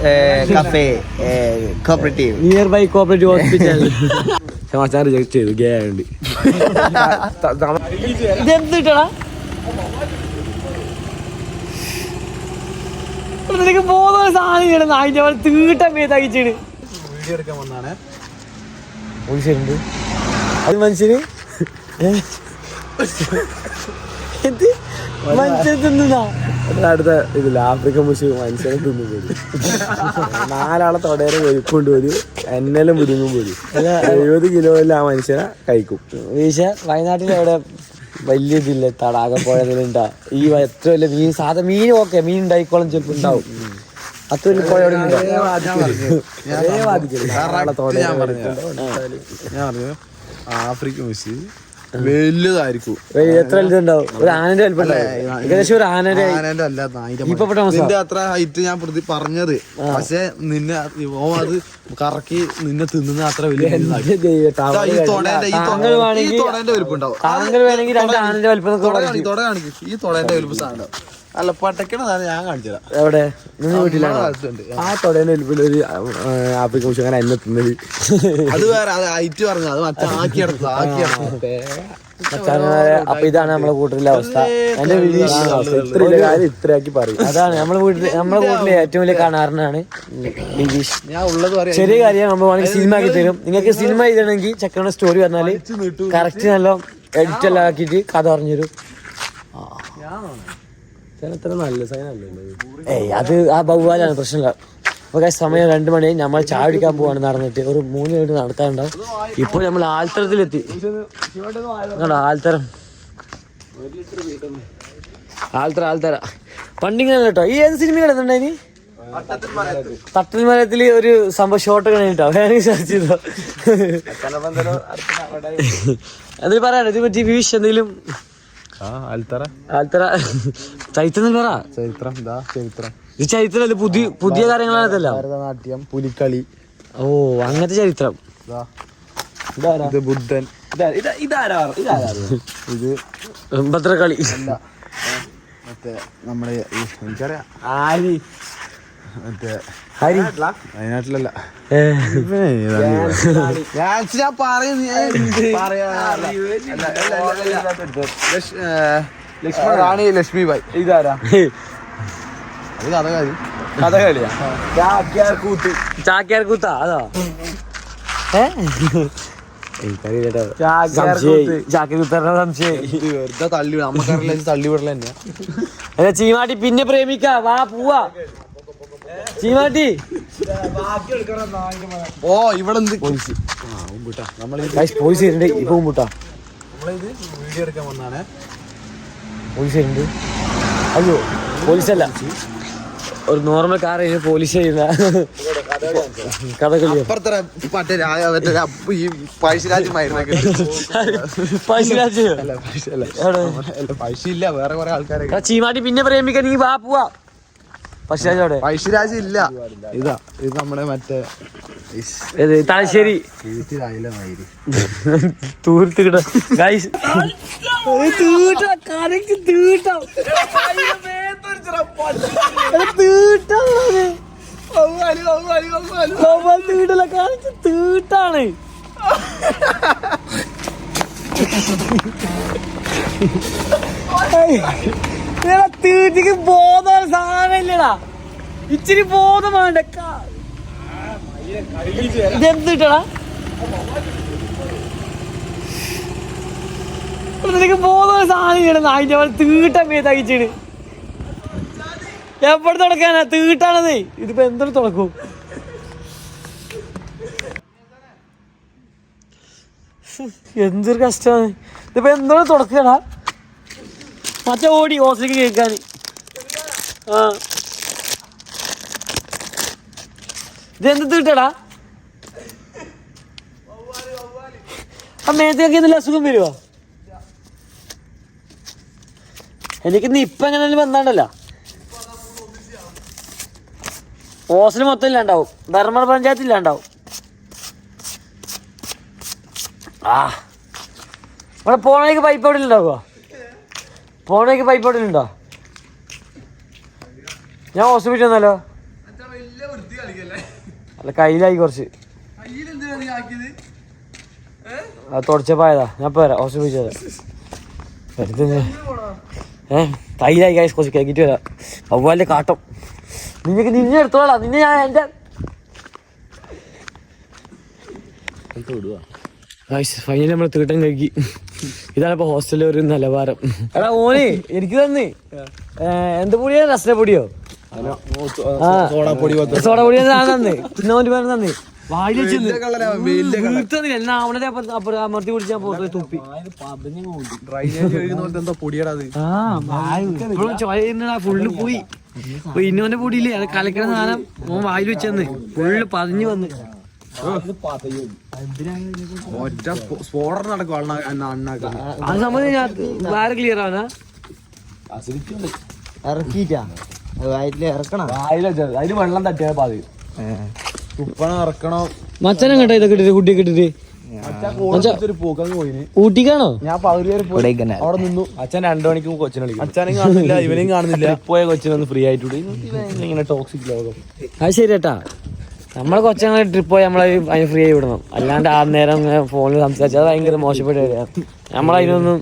cafe, cooperative. Nearby cooperative hospital. സമാചാരം reject ചെയ്തു gay ആയതുകൊണ്ട്. ഇതെന്തിട്ടാ നിനക്ക് പോകുന്ന സാധനം നായിന്റെ തീട്ട മേതാക്കിച്ചാണ്. വീഡിയോ എടുക്കാൻ വന്നാണ് പോലീസുണ്ട്. അത് മനുഷ്യന് എന്ത് മനുഷ്യൻ തിന്നുന്നാ അടുത്ത ഇതില്ല ആഫ്രിക്കൻ മുഷ് മനുഷ്യനെ തിന്നു പോലും. 4 ആളെ തൊടേരെ വലിപ്പുണ്ട് പോലും എന്നെല്ലാം മുരുങ്ങും പോലും. 70 കിലോയിൽ ആ മനുഷ്യനെ കഴിക്കും. വീശ വയനാട്ടിൽ അവിടെ വലിയ ഇതില്ല തടാകം പുഴകളുണ്ടാ ഈ എത്ര വലിയ മീൻ സാധാ മീൻ ഓക്കെ മീൻ ഉണ്ടായിക്കോളം ചിലപ്പോൾ ഉണ്ടാവും. അത്ര വലിയ പുഴ അവിടെ ആഫ്രിക്കൻ മുഷ് വലുതായിരിക്കും. എത്ര വലുതുണ്ടാവും? ഒരു ആനന്റെ വലിപ്പം ഏകദേശം ഒരു ആനന്റെ അത്ര ഹൈറ്റ് ഞാൻ പറഞ്ഞത്. പക്ഷെ നിന്നെ അത് കറക്കി നിന്നെ തിന്നുന്ന അത്ര വലിയ വലിപ്പുണ്ടാവും. താങ്കൾ വേണമെങ്കിൽ 2 ആനന്റെ വലിപ്പം തൊട കാണിക്കും. ഈ തൊടേന്റെ വലിപ്പം സാധനം അല്ല പട്ടക്കണതാണ് ഞാൻ കാണിച്ചത്. എവിടെ നിന്ന് വീട്ടിലാണ് ആ തൊടേന്റെ വലിപ്പം ഒരു ആഫ്രിക്കൻ മുഷ് അങ്ങനെ എന്നെ തിന്നത്. അത് വേറെ അത് ഹൈറ്റ് പറഞ്ഞു അത് മറ്റേ അപ്പൊ ഇതാണ് നമ്മളെ കൂട്ടിലെ അവസ്ഥ. എന്റെ കാര്യം ഇത്രയാക്കി പറയും. അതാണ് നമ്മളെ കൂട്ടിലെ ഏറ്റവും വലിയ കാണാറിനാണ് ബിജീഷ്. ചെറിയ കാര്യം നമ്മൾ വേണമെങ്കിൽ സിനിമ ആക്കി തരും. നിങ്ങൾക്ക് സിനിമ ചെയ്യണമെങ്കിൽ ചെക്കയുടെ സ്റ്റോറി പറഞ്ഞാല് കറക്റ്റ് നല്ല എഡിറ്റ് എല്ലാം ആക്കിയിട്ട് കഥ പറഞ്ഞുതരും. നല്ല അത് ആ ബഹുവാലാണ് പ്രശ്നമില്ല. അപ്പൊ സമയം 2 മണിയായി. നമ്മൾ ചായ കുടിക്കാൻ പോവാണ് നടന്നിട്ട്. ഒരു 3 മിനിറ്റ് നടക്കാനുണ്ടാവും. ഇപ്പോൾ നമ്മൾ ആൽത്തരത്തിലെത്തി. ആൽത്തര പണ്ടിങ്ങനെ കേട്ടോ. ഈ ഏത് സിനിമ കിടന്നുണ്ടായിനി? തട്ടൽ മരത്തില് ഒരു സംഭവം ഷോട്ട് കഴിഞ്ഞിട്ടോ വേണമെങ്കിൽ സെർച്ച് ചെയ്തോ. എന്തെങ്കിലും പറയാനോ ഇതിനെ പറ്റി വിഷ് എന്തെങ്കിലും? ചരിത്രം പറ. ഇത് ചരിത്രമല്ല പുതിയ കാര്യങ്ങളാണല്ല. ഭരതനാട്യം, പുലിക്കളി, ഓ അങ്ങനത്തെ ചരിത്രം. ഇത് ബുദ്ധൻ, ഇത് ഭദ്രകളി, മറ്റേ നമ്മുടെ എനിക്കറിയാം ആരി മറ്റേ വയനാട്ടിലല്ല. റാണി ലക്ഷ്മിബായി. ഇതാരാ? അത് കഥകളിയാ. ചാക്യാർ കൂത്താ അതാ? ചീമാട്ടി പിന്നെ പ്രേമിക്കാ വാ പോവാ. ചീമാട്ടി ഓ ഇവിടെ പോലീസ് പോലീസ് വരുന്നുണ്ട്. ഇപ്പൊ മുട്ടാ നമ്മളിത് വീഡിയോ എടുക്കാൻ വന്നാണ്. പോലീസ് വരുന്നുണ്ട്. അയ്യോ പോലീസല്ല, ഒരു നോർമൽ കാർ പോലീസ് ചെയ്യുന്ന കഥകളി. പഴശ്ശിയില്ല, വേറെ കുറെ ആൾക്കാരെ. ചീമാട്ടി പിന്നെ പ്രേമിക്കാൻ നീ വാ പോവാ. പഴശ്ശിരാജോടെ പഴശ്ശിരാജ് ഇല്ല. ഇതാ ഇത് നമ്മുടെ മറ്റേ തലശ്ശേരി തൂർത്ത് കിട്ട ഗൈസ്. തീട്ടാണ് തീറ്റിക്ക് ബോധം സാധനം ഇല്ലടാ. ഇച്ചിരി ബോധം വേണ്ട. ഇതെന്തിട്ടടാ നിനക്ക് ബോധം സാധനം ഇല്ലടാ. നായിന്റെ പോലെ തീട്ട മേതാക്കിച്ചാണ്. എവിടെ തുടക്കാനാ? തീട്ടാണതേ. ഇതിപ്പോ എന്തൊരു തുടക്കും? എന്തൊരു കഷ്ടമാണ്. ഇതിപ്പോ എന്തോരം തുടക്കടാ. മറ്റേ ഓടി ഹോസ്റ്റലിലേക്ക് കേൾക്കാൻ. ആ ഇതെന്ത് തീട്ടടാ? ആ മേത്തേക്ക് എന്തെങ്കിലും അസുഖം വരുവോ? എനിക്കിന്ന് ഇപ്പൊ എങ്ങനെയാലും വന്നാണ്ടല്ലോ. ഹോസ്റ്റൽ മൊത്തം ഇല്ലാണ്ടാവും. ധർമ്മട പഞ്ചായത്ത് ഇല്ലാണ്ടാവും. ആ ഇവിടെ പോണേക്ക് പൈപ്പ് എവിടെ ഉണ്ടാവുക? പോണേക്ക് പൈപ്പ് എവിടെ ഉണ്ടോ? ഞാൻ ഹോസ്പിറ്റൽ വന്നാലോ? അല്ല കയ്യിലായി കുറച്ച് അത് തുടച്ചപ്പോയതാ ഞാൻ പോരാ ഹോസ്റ്റൽ പോയിച്ചതാ കയ്യിലായി കാശ് കുറച്ച് കേക്കിട്ട് വരാം വവ്വാലിന്റെ കാട്ടം നിന്നെ എടുത്തോളാം നിന്നെ ഞാൻ എൻ്റെ ഫൈനലി നമ്മൾ തീട്ടം കഴിക്കി. ഇതാണ് ഇപ്പൊ ഹോസ്റ്റലിലെ ഒരു നിലവാരം. എടാ ഓന് എനിക്ക് തന്ന് എന്ത് പൊടിയോ രസന പൊടിയോ സോഡ പൊടി തന്നെ തിന്നോന്റെ പേര് തന്നെ അമർത്തി പിടിച്ചാൽ പോയി തുപ്പി ഫുള്ള് പോയി. ഇന്നോന്റെ പൊടിയില്ലേ അത് കലക്കണ സാധനം ഓൻ വായിൽ വെച്ചെന്ന് ഫുള്ള് പതിഞ്ഞു വന്ന് അത് സംബന്ധിച്ച് ഞാൻ വേറെ ക്ലിയർ ആവാനാ ഇറക്കിട്ടാ ഇറക്കണം അതിന് വെള്ളം തട്ടിയാൽ പാതി തുപ്പണം ഇറക്കണോ മച്ചനെ കേട്ടോ ഇതൊക്കെ ഇട്ടിട്ട് കുട്ടിയൊക്കെ ഇട്ടിട്ട് ഊട്ടിക്കാണോ? ഞാൻ പകുതി വരെ പോയി അവിടെ നിന്നു. അച്ഛൻ 2 മണിക്കും കൊച്ചിനെ വിളിക്കും. അച്ഛനെയും കാണുന്നില്ല ഇവനെയും കാണുന്നില്ല. പോയ കൊച്ചിനൊന്ന് ഫ്രീ ആയിട്ട് ഇങ്ങനെ ടോക്സിക് ലോകം. അത് ശരി കേട്ടാ. നമ്മളെ കൊച്ചങ്ങളെ ട്രിപ്പ് പോയി നമ്മളെ അതിന് ഫ്രീ ആയി വിടണം. അല്ലാണ്ട് ആ നേരം ഫോണിൽ സംസാരിച്ചാൽ അത് ഭയങ്കര മോശപ്പെട്ട കാര്യമാണ്. നമ്മളതിനൊന്നും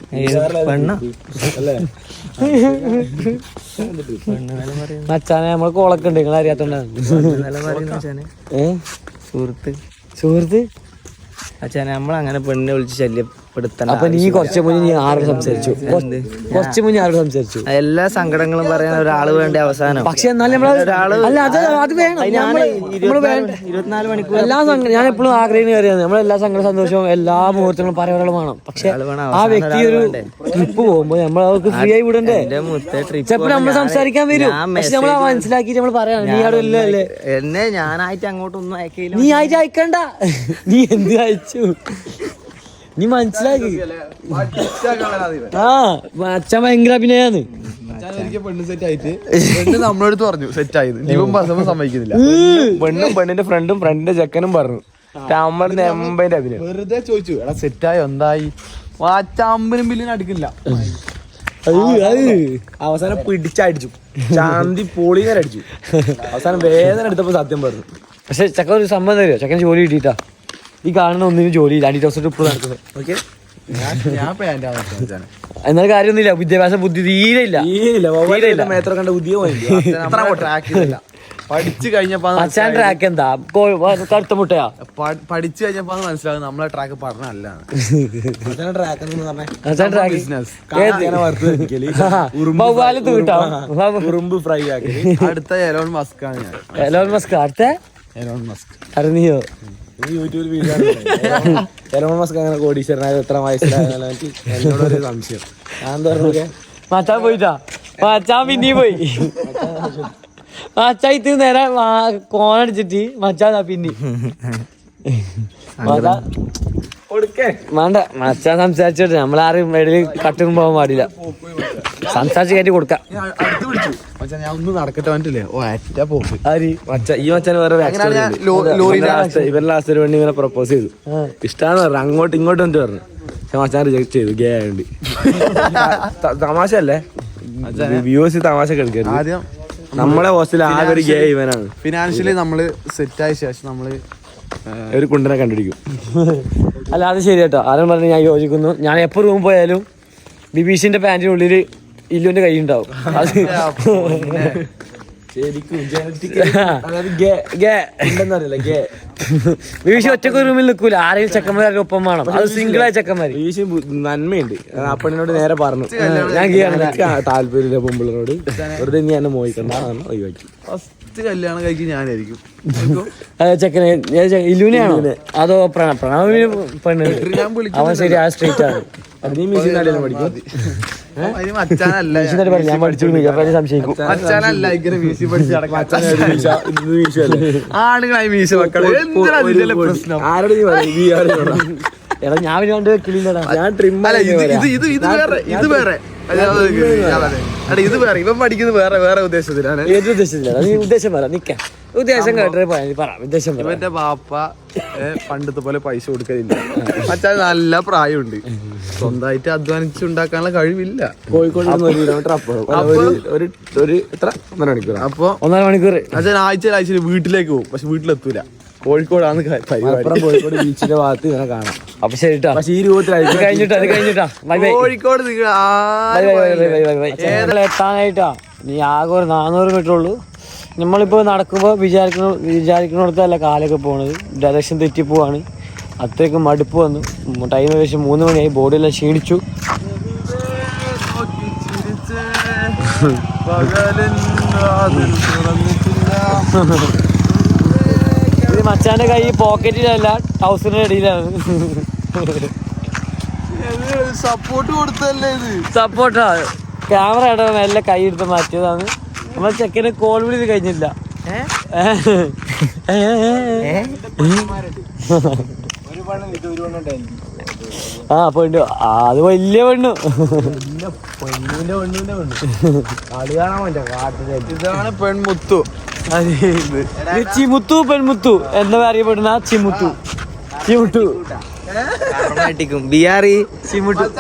മച്ചാനെ നമ്മളെ കോളൊക്കെ ഉണ്ട് നിങ്ങൾ അറിയാത്തോണ്ടാണ്. സുഹൃത്ത് അച്ഛനെ നമ്മളങ്ങനെ പെണ്ണിനെ വിളിച്ച് ശല്യപ്പെടുത്തണം. അപ്പൊ നീ കുറച്ച് മുന്നേ നീ ആരോട് സംസാരിച്ചു? കുറച്ച് മുന്നേ ആരോട് സംസാരിച്ചു? എല്ലാ സങ്കടങ്ങളും പറയാൻ ഒരാള് വേണ്ട അവസാനം. പക്ഷെ എന്നാലും അത് വേണം. 24 മണിക്കൂർ എല്ലാ ഞാൻ എപ്പോഴും ആഗ്രഹിക്കുന്ന കാര്യമാണ് നമ്മളെല്ലാ സങ്കട സന്തോഷവും എല്ലാ മുഹൂർത്തങ്ങളും പറയാൻ ഒരാൾ വേണം. പക്ഷെ ആ വ്യക്തി ഒരു ട്രിപ്പ് പോകുമ്പോ നമ്മൾ അവർക്ക് ഫ്രീ ആയി വിടണ്ടേ? ചിലപ്പോൾ നമ്മൾ സംസാരിക്കാൻ വരും. പക്ഷെ നമ്മൾ മനസ്സിലാക്കിയിട്ട് നമ്മൾ പറയാം നീ അവിടെ ഇല്ലല്ലേ. എന്നെ ഞാനായിട്ട് അങ്ങോട്ടൊന്നും അയക്കില്ല. നീ ആയിട്ട് അയക്കണ്ട. നീ എന്ത് അയച്ചു നീ മനസ്സിലാക്കി. അച്ഛൻ ഭയങ്കര അഭിനയാന്ന്. പെണ്ണ് സെറ്റ് ആയിട്ട് നമ്മളെടുത്ത് പറഞ്ഞു സെറ്റ് ആയത്. ഇവൻ പറഞ്ഞപ്പോൾ സമ്മതിക്കുന്നില്ല. പെണ്ണും പെണ്ണിന്റെ ഫ്രണ്ടിന്റെ ചെക്കനും പറഞ്ഞു നമ്മളുടെ എമ്പതിന്റെ അഭിനയം. വെറുതെ ചോദിച്ചു എടാ സെറ്റായോ എന്തായി? വാച്ചമ്പനും ബില്ലിന് അടുക്കില്ല. അവസാനം പിടിച്ചടിച്ചു. ചാന്തി പൊളിങ്ങനെ അടിച്ചു. അവസാനം വേദന എടുത്തപ്പോ സത്യം പറഞ്ഞു. പക്ഷെ ചക്ക ഒരു സംഭവം തരുമോ? ചക്കൻ ജോലി കിട്ടിയിട്ടാ. ഈ കാണുന്ന ഒന്നിനും ജോലി ഇല്ല. 2 ദിവസം ട്രിപ്പ് നടക്കുന്നത്. ഓക്കെ എന്നാലും കാര്യമൊന്നുമില്ല. വിദ്യാഭ്യാസ ബുദ്ധി തീരെ ഇല്ല. മേത്ര കണ്ട ബുദ്ധിയോ പഠിച്ചു കഴിഞ്ഞപ്പോ അച്ഛൻ ട്രാക്ക് എന്താ കറുത്ത മുട്ടയാ? പഠിച്ചു കഴിഞ്ഞപ്പോ മനസ്സിലാകും നമ്മളെ ട്രാക്ക് പറഞ്ഞല്ല. ഉറുമ്പ് ഫ്രൈ ആക്കി. അടുത്ത എലോൺ മസ്ക് ആണ് ഞാൻ. എലോൺ മസ്ക് അടുത്ത എലോൺ മസ്ക് അറിയോ? യൂട്യൂബിൽ വീഡിയോ എലോൺ മസ്ക് അങ്ങനെ കോടീശ്വരനായ എത്ര വയസ്സിലായാലും എന്നോടൊരു സംശയം. ഞാൻ എന്താ പറഞ്ഞേ മച്ചാൻ പോയിട്ടാ. മച്ചാൻ പിന്നെയും പോയി. മച്ചാ ഇത് നേരെ കോണടിച്ചിട്ട് മച്ചാ പിന്നെ വേണ്ട. മച്ചാൻ സംസാരിച്ചിട്ട് നമ്മളാരും ഇടയിൽ കട്ടിനും പോകാൻ പാടില്ല. സംസാരിച്ച് കയറ്റി കൊടുക്കാം. ഞാൻ ഒന്നും നടക്കട്ടെ പറഞ്ഞില്ലേ? ഓ അറ്റ പോക്ക്. ഈ മച്ചാന് വേറെ ഇവരുടെ ലാസ്റ്റ് വേണ്ടി ഇങ്ങനെ പ്രപ്പോസ് ചെയ്തു. ഇഷ്ടാന്ന് പറഞ്ഞു. അങ്ങോട്ടും ഇങ്ങോട്ടും എന്ത് പറഞ്ഞു. പക്ഷെ മച്ചാൻ റിജക്ട് ചെയ്തു. ഗേ ആയതുകൊണ്ട്. തമാശ അല്ലേ? വ്യൂവേഴ്സ് തമാശ കളിക്കരുത്. ആദ്യം നമ്മളെ ഹോസ്റ്റലിൽ ആകെ ഒരു ഗേ ഇവനാണ്. ഫിനാൻഷ്യലി നമ്മള് സെറ്റ് ആയ ശേഷം നമ്മള് ഒരു കുണ്ടനെ കണ്ടുപിടിക്കും. അല്ല അത് ശരി കേട്ടോ. ആരും പറഞ്ഞ് ഞാൻ യോജിക്കുന്നു. ഞാൻ എപ്പോ റൂം പോയാലും ബിബീഷിന്റെ പാന്റിനുള്ളിൽ ഇല്ലുവിന്റെ കൈ ഉണ്ടാവും. ബിബീഷ് ഒറ്റക്ക് റൂമിൽ നിൽക്കൂല. ആരെങ്കിലും ചെക്കന്മാരുടെ ഒപ്പം വേണം. അത് സിംഗിൾ ആയ ചെക്കന്മാര്. ബിബീഷ് നന്മയുണ്ട്. അപ്പണിനോട് നേരെ പറഞ്ഞു ഞാൻ താല്പര്യമില്ല പൊമ്പിളിനോട്. വെറുതെ നീ എന്നെ മോഹിക്കണ്ട ഒഴിവാക്കി. ഫസ്റ്റ് കല്യാണം കഴിക്കും ഞാനായിരിക്കും. ചെക്കനെ ഇല്ലുവിനെയാണോ അതോ പ്രണവിന് പെണ്ണ്? അവൻ ശരി ആ സ്ട്രീറ്റ് ആണ്. നീ മ്യൂസിയം പഠിക്കും. ഞാൻ പഠിച്ചു സംശയിക്കും. ആരോട് എടാ ഞാൻ കണ്ട് വെക്കില്ലടാ. ഞാൻ ട്രിം. ഇത് വേറെ ഇത് വേറെ ഇവൻ പഠിക്കുന്നത് വേറെ ഉദ്ദേശത്തിലാണ്. ഏത് ഉദ്ദേശത്തിലാണ് നീ ഉദ്ദേശം പറ നിക്കാം ഉദ്ദേശം കേട്ടേ പറ ഉദ്ദേശം പറ. ഇവന്റെ ബാപ്പ പണ്ടത്തെ പോലെ പൈസ കൊടുക്കലില്ല. മച്ചാൻ നല്ല പ്രായമുണ്ട്, സ്വന്തമായിട്ട് അധ്വാനിച്ചുണ്ടാക്കാനുള്ള കഴിവില്ല. കോഴിക്കോട് 1 കിലോമീറ്റർ അപ്പുറം ഒരു എത്ര 1.5 മണിക്കൂർ. അപ്പൊ 1.5 മണിക്കൂർ അച്ഛൻ ആഴ്ചയിൽ വീട്ടിലേക്ക് പോകും, പക്ഷെ വീട്ടിലെത്തൂല. കോഴിക്കോടാണ് കോഴിക്കോട് ബീച്ചിന്റെ ഭാഗത്ത് ഇങ്ങനെ കാണാം. അപ്പൊ ശരിട്ടാ, പക്ഷെ ഈ രൂപത്തിൽ കഴിഞ്ഞിട്ടാ കോഴിക്കോട് എത്താനായിട്ടാ നീ ആകെ ഒരു 400 മീറ്റർ ഉള്ളൂ. നമ്മളിപ്പോ നടക്കുമ്പോ വിചാരിക്കുന്നിടത്തല്ല കാലൊക്കെ പോണത്, ഡയറക്ഷൻ തെറ്റി പോവാണ്. അത്രയ്ക്ക് മടുപ്പ് വന്നു. ടൈം ഏകദേശം 3 മണിയായി, ബോഡിയെല്ലാം ക്ഷീണിച്ചു. ഇത് മച്ചാന്റെ കൈ പോക്കറ്റിലല്ല ട്രൗസറിന്റെ ഇടയിലാണ്. സപ്പോർട്ട് കൊടുത്തല്ലേ ഇത്? സപ്പോർട്ടാ. ക്യാമറ ഇടാൻ നല്ല കൈ എടുത്ത് മാറ്റിയതാണ്. നമ്മൾ ചെക്കന് കോൾ വിളി കഴിഞ്ഞില്ല. പെണ്ണു അത് വലിയ പെണ്ണു. ഇതാണ് പെൺമുത്തു. ചിമുത്തു പെൺമുത്തു എന്താ അറിയപ്പെടുന്ന ചിമുത്തു. അടിക്കും ബിയാറി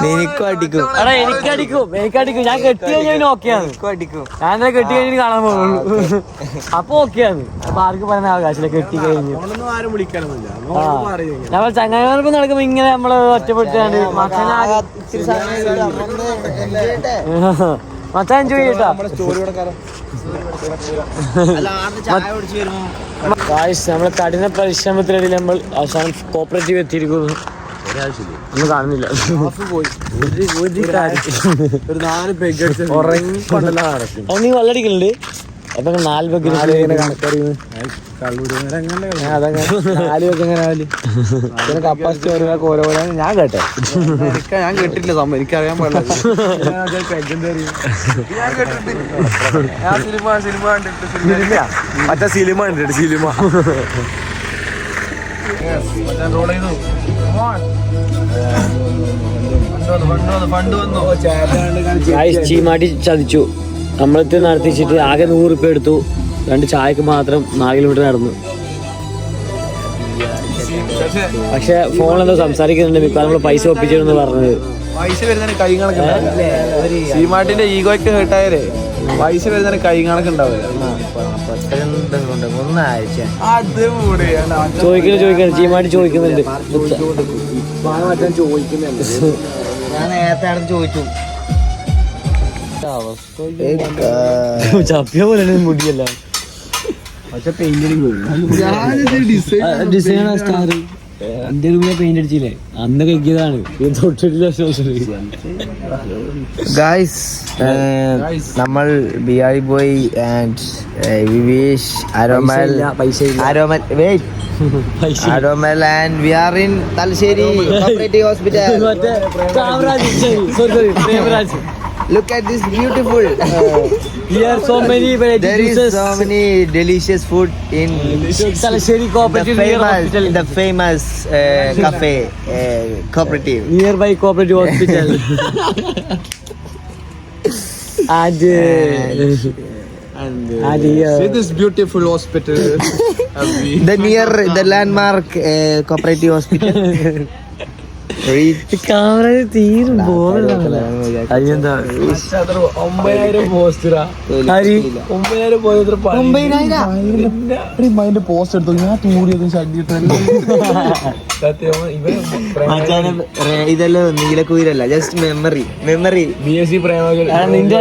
എനിക്കും അടിക്കും. എടാ എനിക്കടിക്കും. ഞാൻ കെട്ടി കഴിഞ്ഞാൽ ഓക്കെയാണ്. ഞാൻ കെട്ടി കഴിഞ്ഞ് കാണാൻ പോകുള്ളൂ. അപ്പൊ ഓക്കെയാണ്. അപ്പൊ ആർക്ക് പറയുന്ന അവകാശമില്ല. കെട്ടി കഴിഞ്ഞു നമ്മൾ ചങ്ങായിമാർക്കും നടക്കുമ്പോ ഇങ്ങനെ നമ്മള് ഒറ്റപ്പെട്ടാണ്ട് മച്ചാൻ എൻജോയ് ചെയ്യട്ടാ. നമ്മളെ കഠിന പരിശ്രമത്തിനിടയിൽ നമ്മൾ അവസാനം കോപ്പറേറ്റീവ് എത്തിയിരിക്കുന്നു. ഒന്നും കാണുന്നില്ല. നീ വെള്ളടിക്കലുണ്ട്. അപ്പൊ 4 പെഗ് കപ്പാസിറ്റി ഓരോ ഞാൻ കേട്ടെ. ഞാൻ കേട്ടിട്ടില്ല സംഭവം, എനിക്കറിയാൻ പാടില്ല. മറ്റേ സിനിമ കണ്ടിട്ട് സിനിമ ചീമാട്ടി ചതിച്ചു. നമ്മളത്തെ നടത്തിച്ചിട്ട് ആകെ 100 രൂപ എടുത്തു. 2 ചായക്ക് മാത്രം 4 കിലോമീറ്റർ നടന്നു. പക്ഷെ ഫോണിലെന്തോ സംസാരിക്കുന്നുണ്ട്. മിക്ക നമ്മള് പൈസ ഒപ്പിച്ചിരുന്നു പറഞ്ഞത്. പൈസ വരുന്നതിന് കൈ കണക്കുണ്ടാവില്ല. സീമാട്ടിന്റെ ഈഗോയ്ക്ക് കേട്ടായാലേ പൈസ വരുന്നതിന് കൈ കണക്കുണ്ടാവില്ല. ചോദിക്കണം ചീമാട്ടി ചോദിക്കുന്നുണ്ട്. ഞാൻ നേരത്തെ ചോദിച്ചു. ചപ്പിയ പോലെ മുടിയല്ല. ഡിസൈൻ സ്റ്റാർ എന്റെ റൂമിലെ പെയിന്റ് അടിച്ചില്ലേ അന്ന് കഴിക്കിയതാണ്. ഗൈസ് നമ്മൾ Beary boy and Vivesh Aromal and we are in Talsheri Cooperative Hospital. Look at this beautiful. Here so many there is so many delicious food in Talsheri Cooperative Hospital. The famous cafe cooperative nearby Cooperative Hospital. and see this beautiful hospital. the landmark cooperative hospital. Camera തീരും അതെന്താ 9,000 പോസ്റ്ററാ. 9,000 post എടുത്തു. ഞാൻ തൂറിയതും ഇതെല്ലാം നീലക്കുയിലല്ല, just memory. BSc പ്രേമകൾ നിന്റെ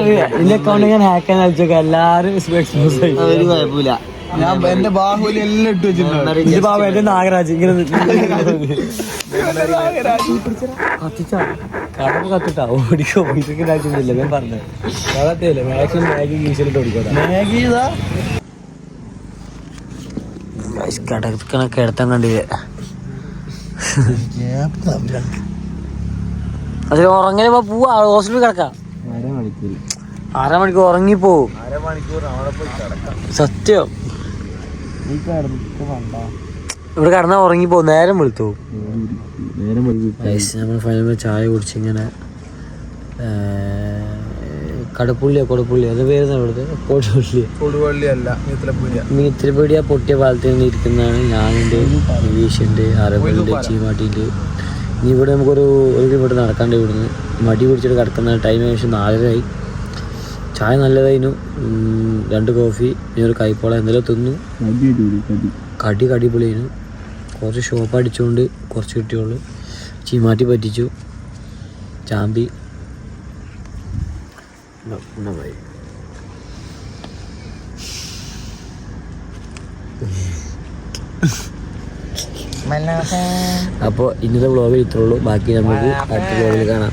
account ഞാൻ ഹാക്കാൻ അയച്ചോക്കെ എല്ലാരും expose ആയി. ഒരു കുഴപ്പമില്ല. ഞാൻ എന്റെ ബാഹുലി എല്ലാം ഇട്ട് വെച്ചിട്ടുണ്ട്. എന്റെ നാഗരാജ് ഇങ്ങനെ കത്തിട്ടാ ഓടിക്കോ ഇതൊക്കെ ആവശ്യമില്ല. ഞാൻ പറഞ്ഞത് കഥത്തില്ല മാക്സിമം മാഗി ഗീസിലിട്ട് ഓടിക്കോട്ടെ. കിടക്കണ കിടത്താൻ കണ്ടില്ലേ. അതിൽ ഉറങ്ങലേ പോവാ ഹോസ്പിറ്റലിൽ കിടക്കാം. 1/2 മണിക്കൂർ ഉറങ്ങിപ്പോവും. സത്യം ഇവിടെ കിടന്നാ ഉറങ്ങിപ്പോ നേരം വെളുത്തു. നമ്മൾ ഫൈനൽ ചായ കുടിച്ചിങ്ങനെ കൊടുപ്പുള്ളി അത് പേര് അവിടുത്തെ മീത്തിരിപ്പീടിയ പൊട്ടിയ പാലത്തിൽ നിന്ന് ഇരിക്കുന്നതാണ്. ഞാനുണ്ട്, നിവീഷുണ്ട്, അറബുണ്ട്, ചീമാട്ടിയുണ്ട്. ഇനി ഇവിടെ നമുക്കൊരു ഇവിടെ നടക്കാണ്ട് ഇവിടുന്ന് മടി പിടിച്ചിട്ട് കിടക്കുന്ന ടൈം ഏകദേശം 4:30 ചായ നല്ലതായിരുന്നു. 2 കോഫി പിന്നെ ഒരു കൈപ്പോള എന്തെങ്കിലും തിന്നു. കടിപൊളിയായിരുന്നു. കുറച്ച് ഷോപ്പ് അടിച്ചുകൊണ്ട് കുറച്ച് കിട്ടിയുള്ളൂ. ചീമാറ്റി പറ്റിച്ചു, ചാമ്പി അപ്പോൾ ഇന്നത്തെ വ്ളോഗിൽ ഇത്രേ ഉള്ളൂ. ബാക്കി നമുക്ക് അടുത്ത വ്ളോഗിൽ കാണാം.